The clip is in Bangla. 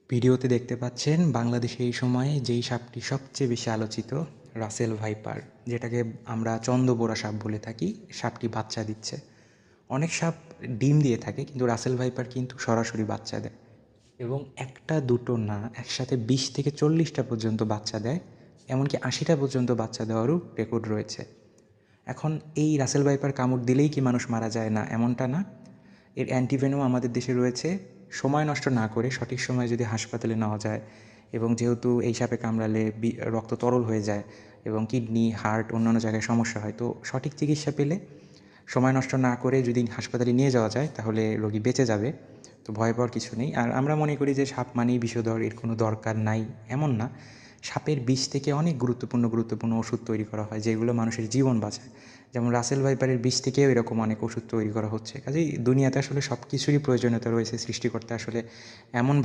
ভিডিওতে দেখতে পাচ্ছেন বাংলাদেশে এই সময়ে যেই সাপটি সবচেয়ে বেশি আলোচিত, রাসেল ভাইপার, যেটাকে আমরা চন্দ্রবোরা সাপ বলে থাকি। সাপটি বাচ্চা দিচ্ছে। অনেক সাপ ডিম দিয়ে থাকে, কিন্তু রাসেল ভাইপার কিন্তু সরাসরি বাচ্চা দেয়, এবং একটা দুটো না, একসাথে 20 থেকে 40টা পর্যন্ত বাচ্চা দেয়। এমনকি 80টা পর্যন্ত বাচ্চা দেওয়ারও রেকর্ড রয়েছে। এখন এই রাসেল ভাইপার কামড় দিলেই কি মানুষ মারা যায় না, এমনটা না। এর অ্যান্টিভেনম আমাদের দেশে রয়েছে। সময় নষ্ট না করে সঠিক সময়ে যদি হাসপাতালে নেওয়া যায়, এবং যেহেতু এই সাপে কামড়ালে রক্ত তরল হয়ে যায় এবং কিডনি, হার্ট, অন্যান্য জায়গায় সমস্যা হয়, তো সঠিক চিকিৎসা পেলে, সময় নষ্ট না করে যদি হাসপাতালে নিয়ে যাওয়া যায়, তাহলে রোগী বেঁচে যাবে। তো ভয় পাওয়ার কিছু নেই। আর আমরা মনে করি যে সাপ মানেই বিষধর, এর কোনো দরকার নাই, এমন না। সাপের বিষ থেকে অনেক গুরুত্বপূর্ণ ওষুধ তৈরি করা হয়, যেগুলো মানুষের জীবন বাঁচায়। যেমন রাসেল ভাইপারের বিষ থেকেও এরকম অনেক ওষুধ তৈরি করা হচ্ছে। কাজেই দুনিয়াতে আসলে সব কিছুরই প্রয়োজনীয়তা রয়েছে। সৃষ্টিকর্তা আসলে এমন